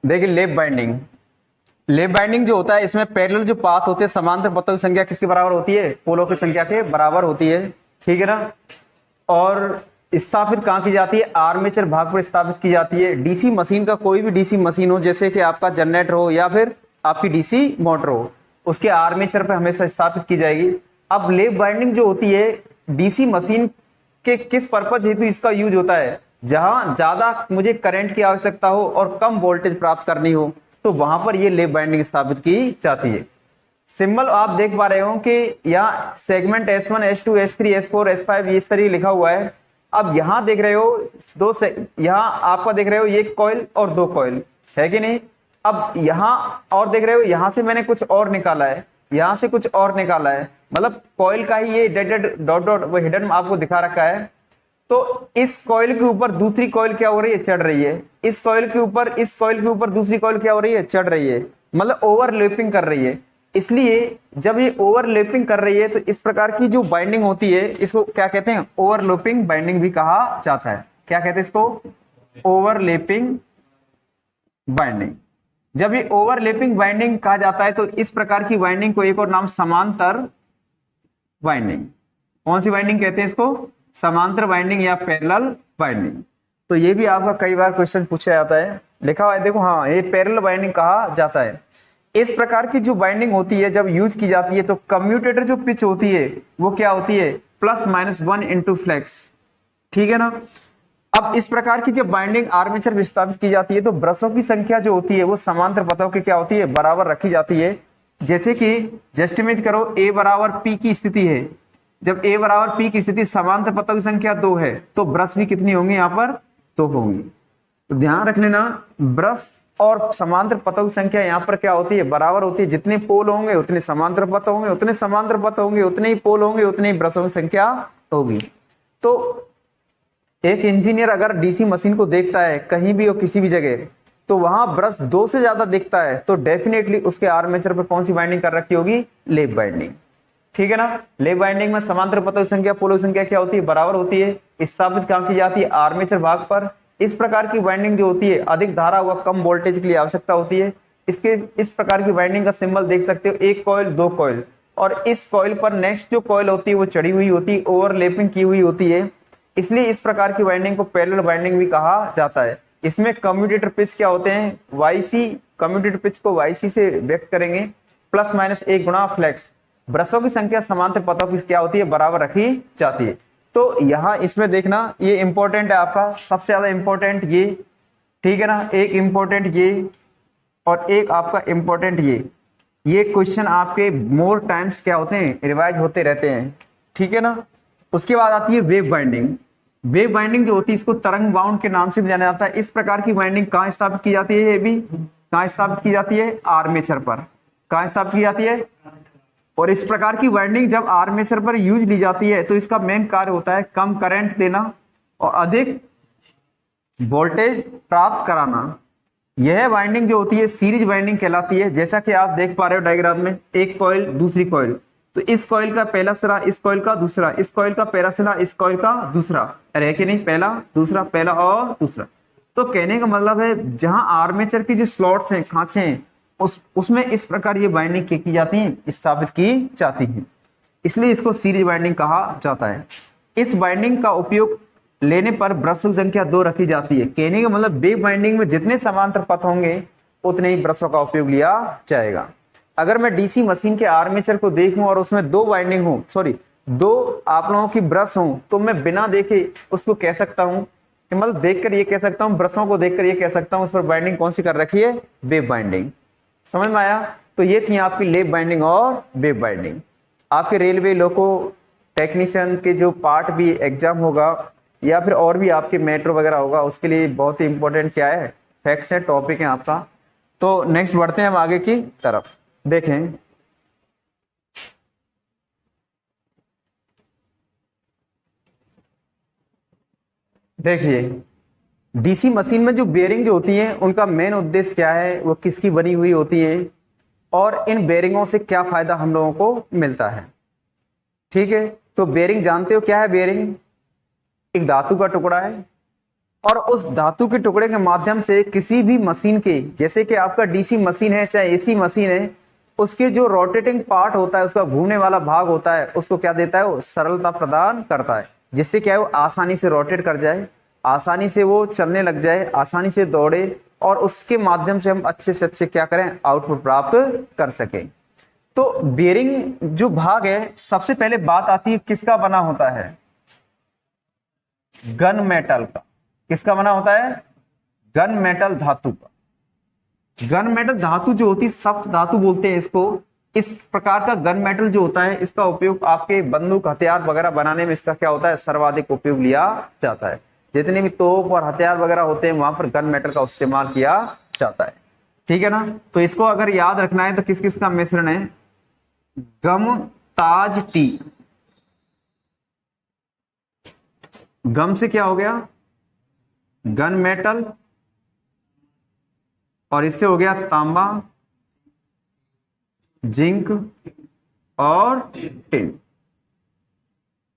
देखिए लेप बाइंडिंग जो होता है इसमें पैरेलल जो पाथ होते हैं समांतर पथों की संख्या किसके बराबर होती है? पोलों की संख्या के बराबर होती है, ठीक है ना। और स्थापित कहाँ की जाती है? आर्मेचर भाग पर स्थापित की जाती है। डीसी मशीन का कोई भी डीसी मशीन हो, जैसे कि आपका जनरेटर हो या फिर आपकी डीसी मोटर हो, उसके आर्मेचर पे हमेशा स्थापित की जाएगी। अब लेप बाइंडिंग जो होती है डीसी मशीन के किस पर्पज हेतु इसका यूज होता है? जहां ज्यादा मुझे करंट की आवश्यकता हो और कम वोल्टेज प्राप्त करनी हो, तो वहां पर ये लेप बाइंडिंग स्थापित की जाती है। सिंबल आप देख पा रहे हो कि यहाँ segment S1, S2, S3, S4, S5 इस तरह लिखा हुआ है। अब यहां देख रहे हो यहां आपका देख रहे हो ये कॉइल और दो कॉइल है कि नहीं। अब यहां और देख रहे हो, यहां से मैंने कुछ और निकाला है, यहां से कुछ और निकाला है, मतलब कॉइल का ही ये डॉट डॉट वो हिडन आपको दिखा रखा है। तो इस कॉइल के ऊपर दूसरी कॉइल क्या हो रही है? चढ़ रही है। इस कॉइल के ऊपर दूसरी कॉइल क्या हो रही है? चढ़ रही है, मतलब ओवरलैपिंग कर रही है। इसलिए जब ये ओवरलैपिंग कर रही है तो इस प्रकार की जो बाइंडिंग होती है इसको क्या कहते हैं? ओवरलैपिंग बाइंडिंग भी कहा जाता है। क्या कहते हैं इसको? Overlapping binding. जब ये ओवरलैपिंग बाइंडिंग कहा जाता है तो इस प्रकार की बाइंडिंग को एक और नाम समांतर बाइंडिंग, कौन सी बाइंडिंग कहते हैं इसको? समांतर बाइंडिंग या पैरेलल बाइंडिंग। तो ये भी आपका कई बार क्वेश्चन पूछा जाता है, लिखा हुआ है देखो, हाँ ये पैरेलल बाइंडिंग कहा जाता है। इस प्रकार की जो बाइंडिंग होती है जब यूज की जाती है तो कम्यूटेटर जो पिच होती है वो क्या होती है? +-1 इंटू फ्लेक्स, ठीक है ना। अब इस प्रकार की जब बाइंडिंग आर्मेचर विस्थापित की जाती है तो ब्रशों की संख्या जो होती है वो समांतर पथों की क्या होती है? बराबर रखी जाती है। जैसे कि जस्ट इमेज करो, A बराबर P की स्थिति है। जब A बराबर P की स्थिति समांतर पथों की संख्या 2 है तो ब्रश भी कितनी होंगी? यहाँ पर 2 होंगी। तो ध्यान रख लेना, ब्रश और समांतर पथों की संख्या यहाँ पर क्या होती है? बराबर होती है। जितने पोल होंगे उतने समांतर पथ होंगे, उतने समांतर पथ होंगे उतने ही पोल होंगे, उतने ही ब्रशों की संख्या होगी। तो एक इंजीनियर अगर डीसी मशीन को देखता है कहीं भी और किसी भी जगह, तो वहां ब्रश 2 से ज्यादा दिखता है तो डेफिनेटली उसके आर्मेचर पे कौन सी बाइंडिंग कर रखी होगी? लेप बाइंडिंग, ठीक है ना। लेप बाइंडिंग में समांतर पथों की संख्या पोलों की संख्या क्या होती है? बराबर होती है। स्थापित कहां की जाती है? आर्मेचर भाग पर। इस प्रकार की बाइंडिंग जो होती है अधिक धारा व कम वोल्टेज के लिए आवश्यकता होती है। इस प्रकार की बाइंडिंग का सिंबल देख सकते हो, एक कॉइल दो कॉइल, और इस कॉइल पर नेक्स्ट जो कॉइल होती है वो चढ़ी हुई होती है, ओवरलैपिंग की हुई होती है। इसलिए इस प्रकार की बाइंडिंग को पैरेलल बाइंडिंग भी कहा जाता है। इसमें कम्यूटेटर पिच क्या होते हैं? YC, कम्यूटेटर पिच को YC से व्यक्त करेंगे, +-1 गुणा फ्लेक्स। ब्रशों की संख्या समांतर पथों की क्या होती है? बराबर रखी जाती है। तो यहाँ इसमें देखना, ये इंपॉर्टेंट है आपका, सबसे ज्यादा इंपॉर्टेंट ये, ठीक है ना। एक इंपॉर्टेंट ये और एक आपका इंपॉर्टेंट ये क्वेश्चन आपके मोर टाइम्स क्या होते हैं? रिवाइज होते रहते हैं, ठीक है ना। उसके बाद आती है वेव बाइंडिंग। वेव बाइंडिंग जो होती है इसको तरंग बाउंड के नाम से भी जाना जाता है। इस प्रकार की बाइंडिंग कहाँ स्थापित की जाती है? ये भी कहाँ स्थापित की जाती है? आर्मेचर पर। कहाँ स्थापित की जाती है? और इस प्रकार की बाइंडिंग जब आर्मेचर पर यूज ली जाती है तो इसका मेन कार्य होता है कम करंट देना और अधिक वोल्टेज प्राप्त कराना। यह बाइंडिंग जो होती है सीरीज बाइंडिंग कहलाती है। जैसा कि आप देख पा रहे हो डायग्राम में, एक कॉइल दूसरी कॉइल, तो इस कॉइल का पहला सिरा, इस कॉइल का दूसरा, इस कॉइल का पहला सिरा, इस कॉइल का दूसरा, अरे कि नहीं, पहला दूसरा, पहला और दूसरा। तो कहने का मतलब है जहां आर्मेचर की जो स्लॉट्स हैं, खांचे हैं, उसमें इस प्रकार ये बाइंडिंग की जाती है, स्थापित की जाती है। इसलिए इसको सीरीज बाइंडिंग कहा जाता है। इस बाइंडिंग का उपयोग लेने पर ब्रशों की संख्या 2 रखी जाती है। कहने का मतलब वेव बाइंडिंग में जितने समांतर पथ होंगे उतने ही ब्रशों का उपयोग लिया जाएगा। अगर मैं डीसी मशीन के आर्मेचर को देखूं और उसमें 2 बाइंडिंग हो, सॉरी 2 आप लोगों की ब्रश हो, तो मैं बिना देखे उसको कह सकता हूं, मतलब देखकर ये कह सकता हूं, ब्रशों को देखकर ये कह सकता हूं उस पर बाइंडिंग कौन सी कर रखी है? Wave binding. समझ में आया? तो ये थी आपकी लेप बाइंडिंग और वेव बाइंडिंग। आपके रेलवे लोको टेक्नीशियन के जो पार्ट भी एग्जाम होगा या फिर और भी आपके मेट्रो वगैरह होगा, उसके लिए बहुत ही इंपॉर्टेंट क्या है? फैक्ट्स है, टॉपिक है आपका। तो नेक्स्ट बढ़ते हैं हम आगे की तरफ। देखें, देखिए डीसी मशीन में जो बेयरिंग जो होती है उनका मेन उद्देश्य क्या है, वो किसकी बनी हुई होती है और इन बेयरिंगों से क्या फायदा हम लोगों को मिलता है। ठीक है, तो बेयरिंग जानते हो क्या है? बेयरिंग एक धातु का टुकड़ा है और उस धातु के टुकड़े के माध्यम से किसी भी मशीन के, जैसे कि आपका डीसी मशीन है चाहे एसी मशीन है, उसके जो रोटेटिंग पार्ट होता है, उसका घूमने वाला भाग होता है, उसको क्या देता है, वो सरलता प्रदान करता है, जिससे क्या है वो आसानी से रोटेट कर जाए, आसानी से वो चलने लग जाए, आसानी से दौड़े, और उसके माध्यम से हम अच्छे से अच्छे क्या करें, आउटपुट प्राप्त कर सके। तो बेरिंग जो भाग है, सबसे पहले बात आती है किसका बना होता है, गन मेटल का। किसका बना होता है, गन मेटल धातु का। गन मेटल धातु जो होती है, सख्त धातु बोलते हैं इसको। इस प्रकार का गन मेटल जो होता है, इसका उपयोग आपके बंदूक हथियार वगैरह बनाने में इसका क्या होता है, सर्वाधिक उपयोग लिया जाता है। जितने भी तोप और हथियार वगैरह होते हैं, वहां पर गन मेटल का इस्तेमाल किया जाता है। ठीक है ना। तो इसको अगर याद रखना है तो किस किस का मिश्रण है, गम ताज टी। गम से क्या हो गया, गन मेटल, और इससे हो गया तांबा, जिंक और टिन।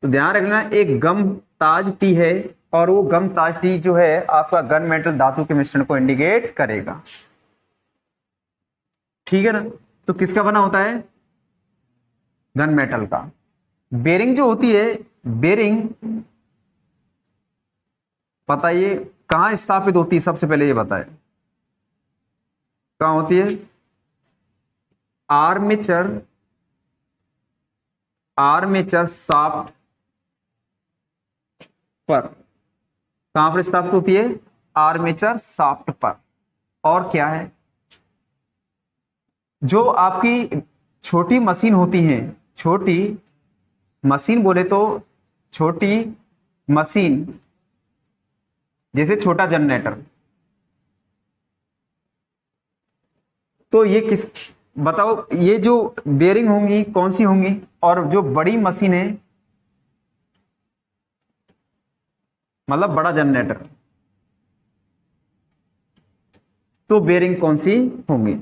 तो ध्यान रखना, एक गम ताज टी है, और वो गम ताज टी जो है आपका गन मेटल धातु के मिश्रण को इंडिकेट करेगा। ठीक है ना। तो किसका बना होता है, गन मेटल का। बेरिंग जो होती है, बेरिंग बताइए कहां स्थापित होती है, सबसे पहले ये बताए कहां होती है, आर्मेचर, आर्मेचर शाफ्ट पर। कहां पर स्थापित होती है, आर्मेचर शाफ्ट पर। और क्या है, जो आपकी छोटी मशीन होती है, छोटी मशीन बोले तो छोटी मशीन, जैसे छोटा जनरेटर, तो ये किस, बताओ ये जो बेरिंग होंगी कौन सी होंगी, और जो बड़ी मशीन है मतलब बड़ा जनरेटर, तो बेरिंग कौन सी होंगी।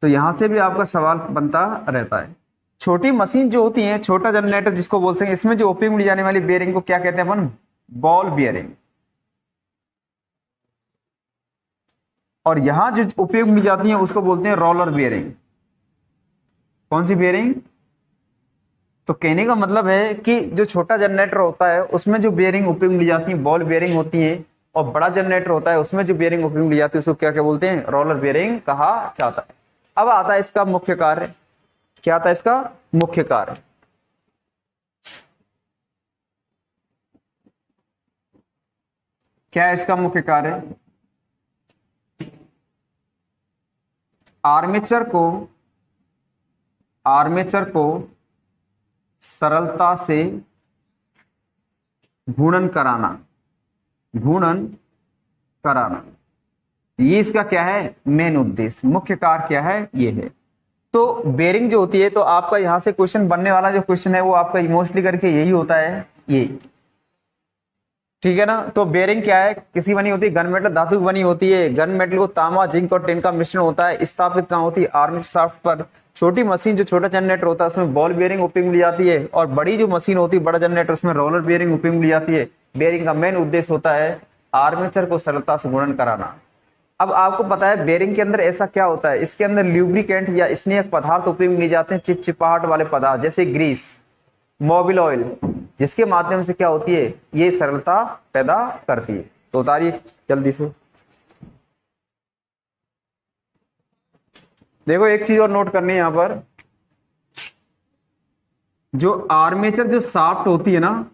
तो यहां से भी आपका सवाल बनता रहता है। छोटी मशीन जो होती है, छोटा जनरेटर जिसको बोल सकते हैं, इसमें जो उपयोग में जाने वाली बेरिंग को क्या कहते हैं अपन, बॉल बेरिंग। और यहां जो उपयोग में जाती है उसको बोलते हैं रोलर बेरिंग। कौन सी बेरिंग। तो कहने का मतलब है कि जो छोटा जनरेटर होता है उसमें जो बेरिंग उपयोग में ली जाती है बॉल बेरिंग होती है, और बड़ा जनरेटर होता है उसमें जो बेरिंग उपयोग में ली जाती है उसको क्या क्या बोलते हैं, रोलर बेरिंग कहा जाता है। अब आता है इसका मुख्य कार्य। क्या आता है इसका मुख्य कार्य, क्या है इसका मुख्य कार्य, आर्मेचर को, आर्मेचर को सरलता से घूर्णन कराना, घूर्णन कराना, ये इसका क्या है, मेन उद्देश्य, मुख्य कार्य क्या है, ये है। तो बेरिंग जो होती है, तो आपका यहां से क्वेश्चन बनने वाला जो क्वेश्चन है वो आपका मोस्टली करके यही होता है, ये। ठीक है ना। तो बेरिंग क्या है, किसकी बनी होती है, गन मेटल धातु की बनी होती है। गन मेटल को तांबा, जिंक और टिन का मिश्रण होता है। स्थापित कहां होती है, आर्मेचर शाफ्ट पर। छोटी मशीन जो छोटा जनरेटर होता है उसमें बॉल बेरिंग उपयोग में ली जाती है, और बड़ी जो मशीन होती है बड़ा जनरेटर उसमें रोलर बेरिंग उपयोग में ली जाती है। बेरिंग का मेन उद्देश्य होता है आर्मेचर को सरलता से घूर्णन कराना। अब आपको पता है बेरिंग के अंदर ऐसा क्या होता है, इसके अंदर ल्यूब्रिकेंट या स्नेहक पदार्थ उपयोग में लिए जाते हैं, चिपचिपाहट वाले पदार्थ जैसे ग्रीस, मोबिल ऑयल, जिसके माध्यम से क्या होती है, ये सरलता पैदा करती है। तो उतारिए जल्दी से। देखो एक चीज और नोट करनी है यहां पर, जो आर्मेचर जो शाफ्ट होती है ना,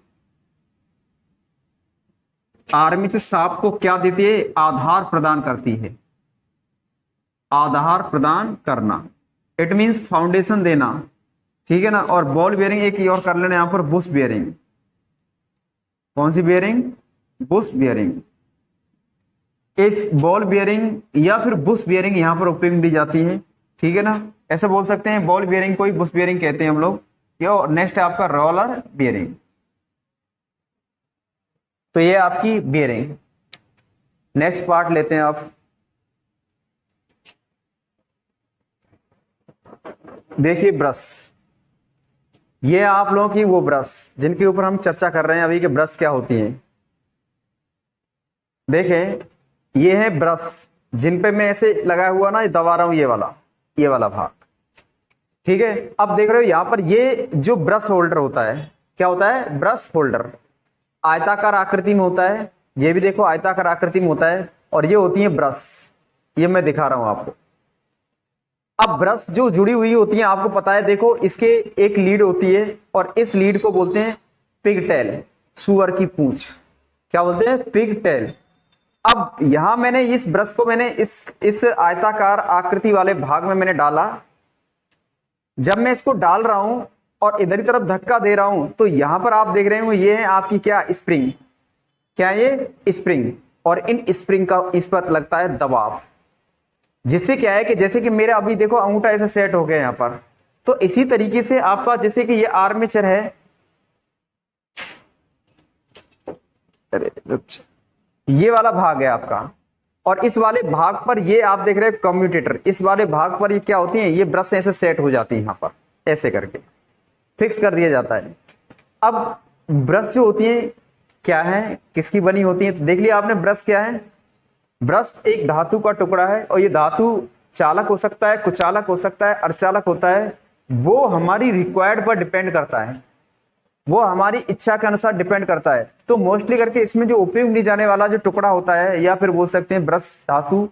आर्मेचर शाफ्ट को क्या देती है, आधार प्रदान करती है। आधार प्रदान करना, इट मींस फाउंडेशन देना। ठीक है ना। और बॉल बेरिंग एक और कर लेना यहां पर, बुश बेरिंग। कौन सी बेरिंग, बुश बेरिंग। इस बॉल बेरिंग या फिर बुश बेरिंग यहां पर उपयोग में ली जाती है। ठीक है ना। ऐसे बोल सकते हैं बॉल बेरिंग को ही बुश बेरिंग कहते हैं हम लोग। यो नेक्स्ट है आपका रोलर बेरिंग। तो ये आपकी बेरिंग। नेक्स्ट पार्ट लेते हैं आप। देखिए ब्रश, ये आप लोगों की वो ब्रश जिनके ऊपर हम चर्चा कर रहे हैं अभी के, ब्रश क्या होती हैं। देखें ये है ब्रश, जिन पे मैं ऐसे लगाया हुआ ना, ये दबा रहा हूं, ये वाला भाग, ठीक है। अब देख रहे हो यहां पर ये जो ब्रश होल्डर होता है, क्या होता है, ब्रश होल्डर आयताकार आकृति में होता है। ये भी देखो आयताकार आकृति में होता है, और ये होती है ब्रश, ये मैं दिखा रहा हूं आपको। अब ब्रश जो जुड़ी हुई होती है, आपको पता है, देखो इसके एक लीड होती है, और इस लीड को बोलते हैं पिग टेल, सुअर की पूंछ, क्या बोलते हैं, पिग टेल। अब यहां मैंने इस ब्रश को मैंने इस आयताकार आकृति वाले भाग में मैंने डाला। जब मैं इसको डाल रहा हूं और इधर की तरफ धक्का दे रहा हूं, तो यहां पर आप देख रहे हो ये है आपकी क्या, स्प्रिंग, क्या ये स्प्रिंग, और इन स्प्रिंग का इस पर लगता है दबाव, जिससे क्या है कि जैसे कि मेरा अभी देखो अंगूठा ऐसे सेट हो गया यहां पर, तो इसी तरीके से आपका जैसे कि ये आर्मेचर है, अरे ये वाला भाग है आपका, और इस वाले भाग पर ये आप देख रहे हैं कम्यूटेटर, इस वाले भाग पर ये क्या होती है, ये ब्रश ऐसे सेट हो जाती है, यहां पर ऐसे करके फिक्स कर दिया जाता है। अब ब्रश जो होती है क्या है, किसकी बनी होती है, तो देख लिया आपने ब्रश क्या है। ब्रश एक धातु का टुकड़ा है, और ये धातु चालक हो सकता है, कुचालक हो सकता है, अर्धचालक होता है। वो हमारी रिक्वायर्ड पर डिपेंड करता है, वो हमारी इच्छा के अनुसार डिपेंड करता है। तो मोस्टली करके इसमें जो उपयोग नहीं जाने वाला जो टुकड़ा होता है, या फिर बोल सकते हैं ब्रश धातु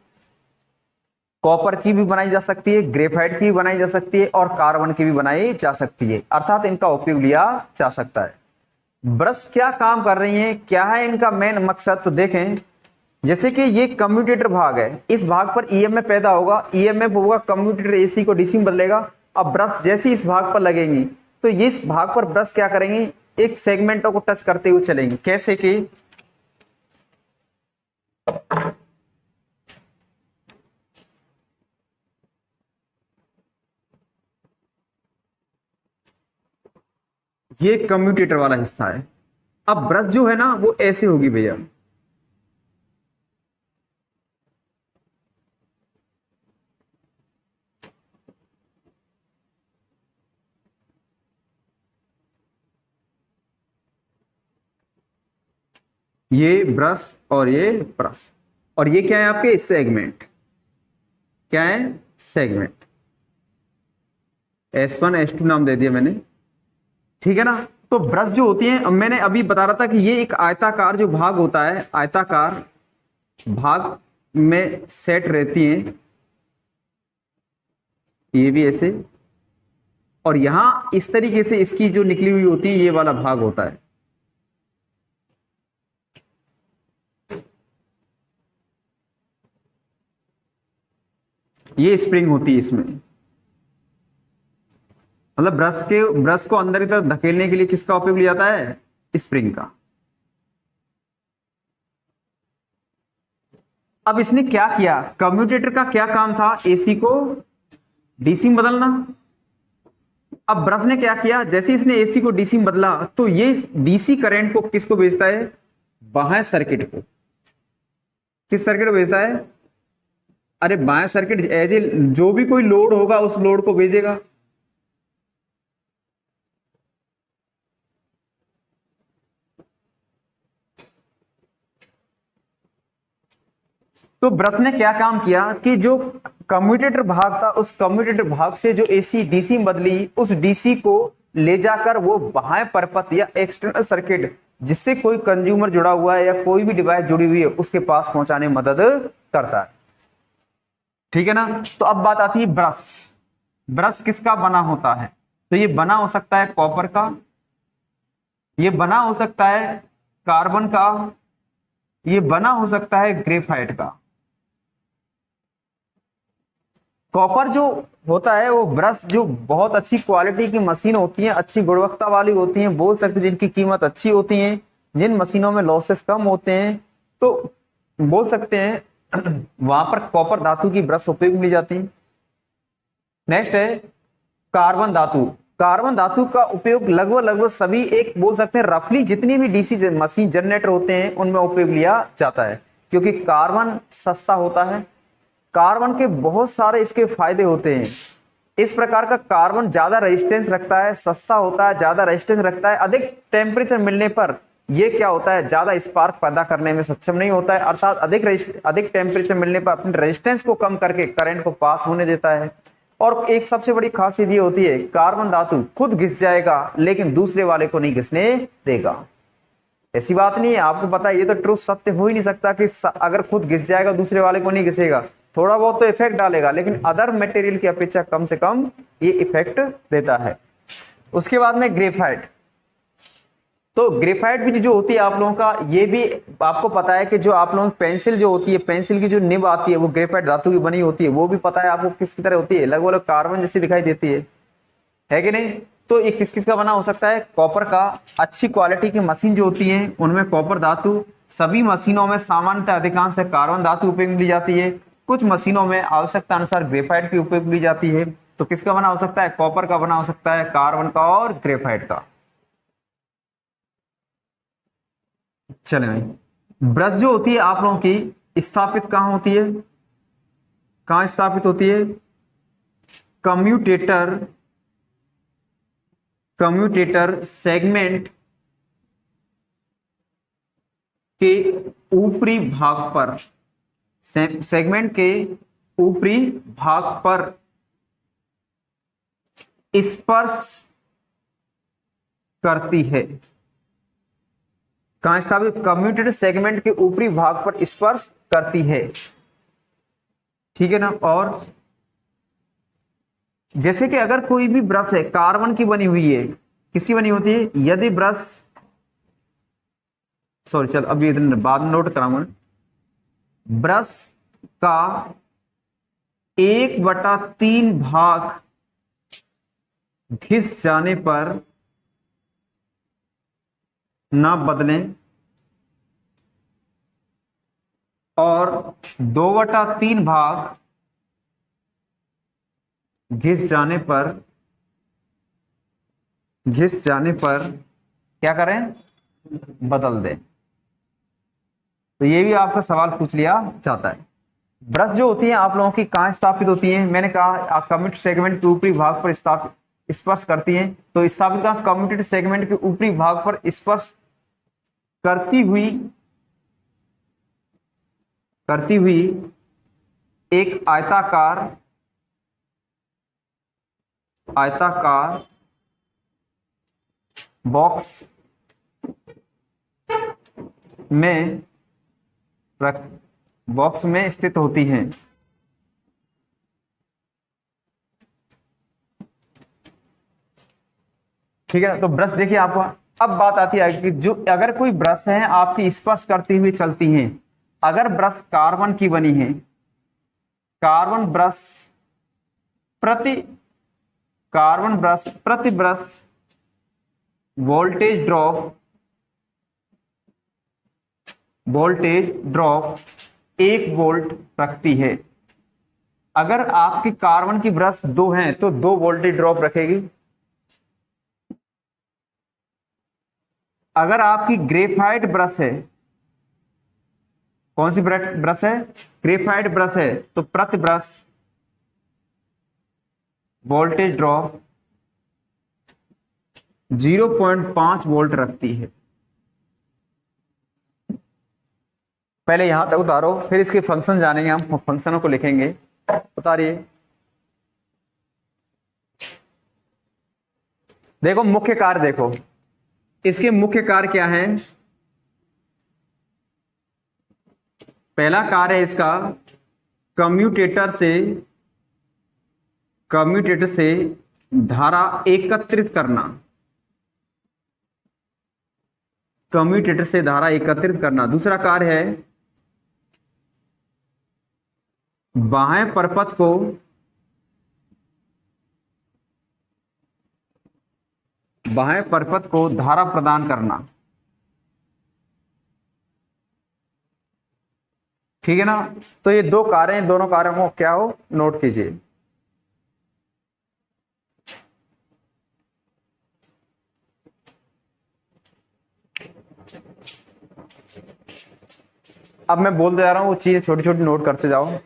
कॉपर की भी बनाई जा सकती है, ग्रेफाइट की भी बनाई जा सकती है, और कार्बन की भी बनाई जा सकती है, अर्थात इनका उपयोग लिया जा सकता है। ब्रश क्या काम कर रही है, क्या है इनका मेन मकसद, तो देखें जैसे कि ये कम्यूटेटर भाग है, इस भाग पर ईएमएफ पैदा होगा, ईएमएफ होगा, कम्यूटेटर एसी को डीसी में बदलेगा। अब ब्रश जैसे इस भाग पर लगेंगी, तो ये इस भाग पर ब्रश क्या करेंगे, एक सेगमेंटों को टच करते हुए चलेंगे, कैसे कि ये कम्यूटेटर वाला हिस्सा है। अब ब्रश जो है ना वो ऐसे होगी भैया, ये ब्रश और ये ब्रश, और ये क्या है आपके सेगमेंट, क्या है सेगमेंट, S1 S2 नाम दे दिया मैंने, ठीक है ना। तो ब्रश जो होती है, अब मैंने अभी बता रहा था कि ये एक आयताकार जो भाग होता है, आयताकार भाग में सेट रहती है, ये भी ऐसे, और यहां इस तरीके से इसकी जो निकली हुई होती है, ये वाला भाग होता है। ये स्प्रिंग होती है इसमें, मतलब ब्रश को अंदर की तरफ धकेलने के लिए किसका उपयोग लिया जाता है, स्प्रिंग का। अब इसने क्या किया, कम्यूटेटर का क्या काम था, एसी को डीसी में बदलना। अब ब्रश ने क्या किया, जैसे इसने एसी को डीसी में बदला, तो ये डीसी करंट को किसको भेजता है, बाह्य सर्किट को। किस सर्किट को भेजता है, अरे बाह्य सर्किट, एज ए जो भी कोई लोड होगा उस लोड को भेजेगा। तो ब्रश ने क्या काम किया कि जो कम्यूटेटर भाग था, उस कम्यूटेटर भाग से जो एसी डीसी में बदली, उस डीसी को ले जाकर वो बाह्य परपथ या एक्सटर्नल सर्किट, जिससे कोई कंज्यूमर जुड़ा हुआ है या कोई भी डिवाइस जुड़ी हुई है, उसके पास पहुंचाने में मदद करता है, ठीक है ना। तो अब बात आती है ब्रश। ब्रश किसका बना होता है, तो ये बना हो सकता है कॉपर का, ये बना हो सकता है कार्बन का, ये बना हो सकता है ग्रेफाइट का। कॉपर जो होता है वो ब्रश जो बहुत अच्छी क्वालिटी की मशीन होती है, अच्छी गुणवत्ता वाली होती है, बोल सकते जिनकी कीमत अच्छी होती है, जिन मशीनों में लॉसेस कम होते हैं, तो बोल सकते हैं वहां पर कॉपर धातु की ब्रश उपयोग में ली जाती है। नेक्स्ट है कार्बन धातु। कार्बन धातु का उपयोग लगभग सभी, एक बोल सकते हैं रफली जितनी भी डीसी मशीन जनरेटर होते हैं उनमें उपयोग लिया जाता है, क्योंकि कार्बन सस्ता होता है। कार्बन के बहुत सारे इसके फायदे होते हैं। इस प्रकार का कार्बन ज्यादा रेजिस्टेंस रखता है, सस्ता होता है, ज्यादा रेजिस्टेंस रखता है, अधिक टेम्परेचर मिलने पर ये क्या होता है, ज्यादा स्पार्क पैदा करने में सक्षम नहीं होता है, अर्थात अधिक टेम्परेचर मिलने पर अपने रेजिस्टेंस को कम करके करंट को पास होने देता है। और एक सबसे बड़ी खासियत ये होती है, कार्बन धातु खुद घिस जाएगा लेकिन दूसरे वाले को नहीं घिसने देगा। ऐसी बात नहीं है, आपको पता है ये तो ट्रूथ सत्य हो ही नहीं सकता कि अगर खुद घिस जाएगा दूसरे वाले को नहीं घिसेगा। थोड़ा बहुत तो इफेक्ट डालेगा लेकिन अदर मटेरियल की अपेक्षा कम से कम ये इफेक्ट देता है। उसके बाद में ग्रेफाइट। तो ग्रेफाइट भी जो होती है आप लोगों का, ये भी आपको पता है कि जो आप लोगों की पेंसिल जो होती है, पेंसिल की जो निब आती है वो ग्रेफाइट धातु की बनी होती है। वो भी पता है आपको किसकी तरह होती है, लगभग कार्बन जैसी दिखाई देती है कि नहीं। तो ये किस किस का बना हो सकता है, कॉपर का। अच्छी क्वालिटी की मशीन जो होती है उनमें कॉपर धातु, सभी मशीनों में सामान्यतः अधिकांश कार्बन धातु उपयोग ली जाती है। कुछ मशीनों में आवश्यकता अनुसार ग्रेफाइट की उपयोग ली जाती है। तो किसका बना हो सकता है, कॉपर का बना हो सकता है, कार्बन का और ग्रेफाइट का। चले भाई, ब्रश जो होती है आप लोगों की स्थापित कहां होती है, कहां स्थापित होती है, कम्यूटेटर कम्यूटेटर सेगमेंट के ऊपरी भाग पर, सेगमेंट के ऊपरी भाग पर स्पर्श करती है। कहां स्थापित, कम्यूटेटर सेगमेंट के ऊपरी भाग पर स्पर्श करती है, ठीक है ना। और जैसे कि अगर कोई भी ब्रश है कार्बन की बनी हुई है, किसकी बनी होती है, यदि ब्रश, सॉरी चल अभी बाद में नोट कराऊंगा, ब्रश का 1/3 भाग घिस जाने पर ना बदलें और 2/3 भाग घिस जाने पर क्या करें, बदल दें। तो ये भी आपका सवाल पूछ लिया जाता है। ब्रश जो होती है आप लोगों की कहां स्थापित होती है, मैंने कहा कम्यूटेटर सेगमेंट के ऊपरी भाग पर स्थापित स्पर्श करती हैं। तो स्थापित कहां, कम्यूटेटर सेगमेंट के ऊपरी भाग पर स्पर्श करती हुई एक आयताकार बॉक्स में स्थित होती हैं। ठीक है, तो ब्रश देखिए आपको। अब बात आती है कि जो अगर कोई ब्रश है आपकी स्पर्श करती हुई चलती हैं, अगर ब्रश कार्बन की बनी है, कार्बन ब्रश प्रति ब्रश वोल्टेज ड्रॉप 1 वोल्ट रखती है। अगर आपकी कार्बन की ब्रश 2 हैं तो 2 वोल्टेज ड्रॉप रखेगी। अगर आपकी ग्रेफाइट ब्रश है, कौन सी ब्रश है, ग्रेफाइट ब्रश है, तो प्रति ब्रश वोल्टेज ड्रॉप 0.5 वोल्ट रखती है। पहले यहां तक उतारो, फिर इसके फंक्शन जानेंगे, हम फंक्शनों को लिखेंगे। उतारिए। देखो मुख्य कार्य, देखो इसके मुख्य कार्य क्या है। पहला कार्य है इसका कम्यूटेटर से धारा एकत्रित करना, कम्यूटेटर से धारा एकत्रित करना। दूसरा कार्य है बाह्य परपथ को धारा प्रदान करना, ठीक है ना। तो ये 2 कार्य हैं, दोनों कार्यों को क्या हो, नोट कीजिए। अब मैं बोल दे रहा हूं, वो चीजें छोटी छोटी नोट करते जाओ।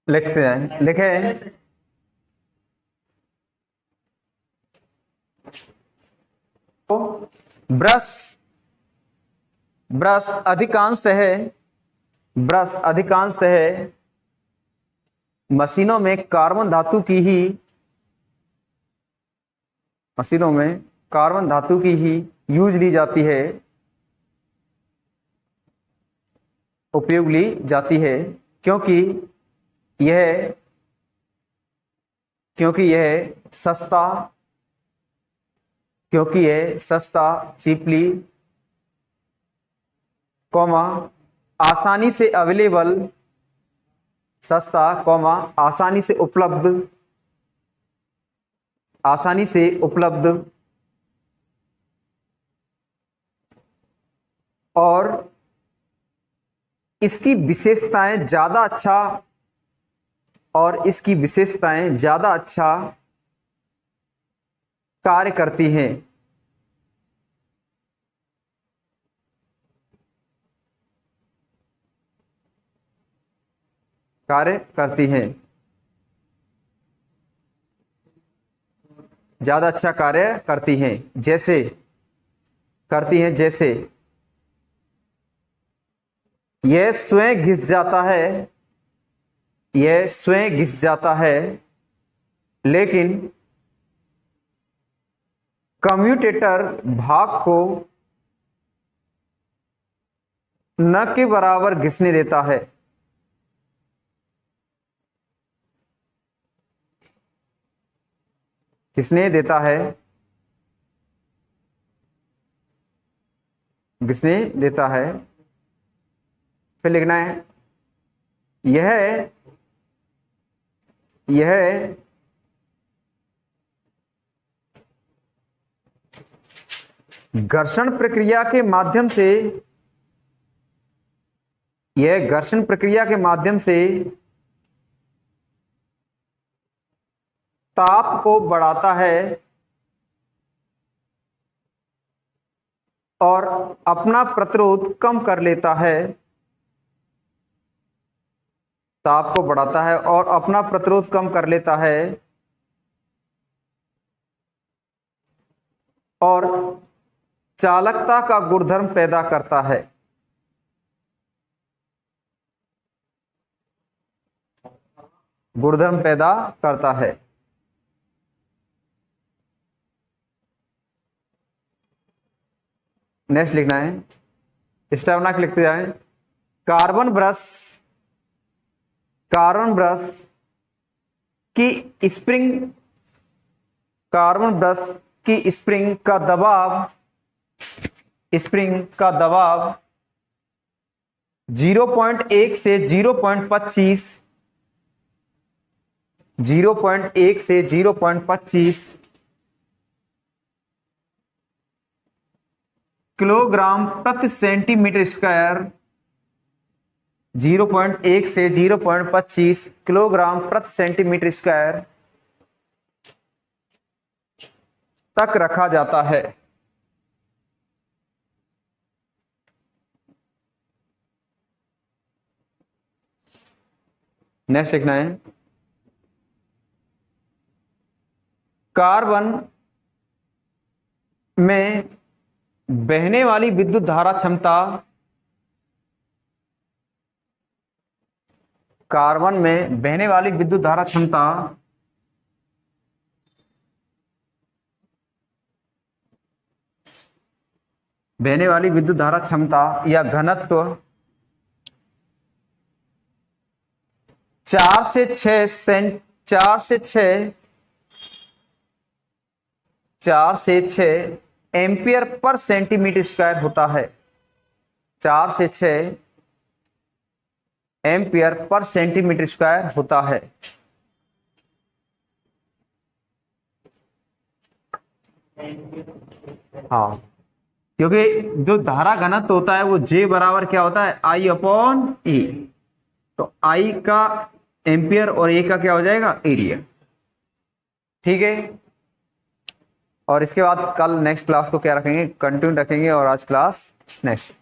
लिखते हैं, लिखे। तो ब्रश ब्रश अधिकांशतः मशीनों में कार्बन धातु की ही यूज ली जाती है, उपयोग ली जाती है, क्योंकि यह सस्ता, चीपली, आसानी से अवेलेबल, सस्ता, आसानी से उपलब्ध और इसकी विशेषताएं ज्यादा अच्छा कार्य करती हैं। ज्यादा अच्छा कार्य करती हैं, जैसे यह स्वयं घिस जाता है, लेकिन कम्यूटेटर भाग को न के बराबर घिसने देता है। घिसने देता है। फिर लिखना है, यह घर्षण प्रक्रिया के माध्यम से ताप को बढ़ाता है और अपना प्रतिरोध कम कर लेता है। ताप को बढ़ाता है और अपना प्रतिरोध कम कर लेता है, और चालकता का गुणधर्म पैदा करता है। नेक्स्ट लिखना है, स्टेप बना के लिखते जाएं। कार्बन ब्रश की स्प्रिंग का दबाव 0.1 से 0.25 किलोग्राम प्रति सेंटीमीटर स्क्वायर, 0.1 से 0.25 किलोग्राम प्रति सेंटीमीटर स्क्वायर तक रखा जाता है। नेक्स्ट लिखना है, कार्बन में बहने वाली विद्युत धारा क्षमता, कार्बन में बहने वाली विद्युत धारा क्षमता या घनत्व 4 से 6 एम्पियर पर सेंटीमीटर स्क्वायर होता है। 4 से 6 एम्पियर पर सेंटीमीटर स्क्वायर होता है। हाँ, क्योंकि जो धारा घनत्व होता है वो J बराबर क्या होता है, I/E। तो I का एम्पियर और ए का क्या हो जाएगा, एरिया। ठीक है, और इसके बाद कल नेक्स्ट क्लास को क्या रखेंगे, कंटिन्यू रखेंगे, और आज क्लास नेक्स्ट।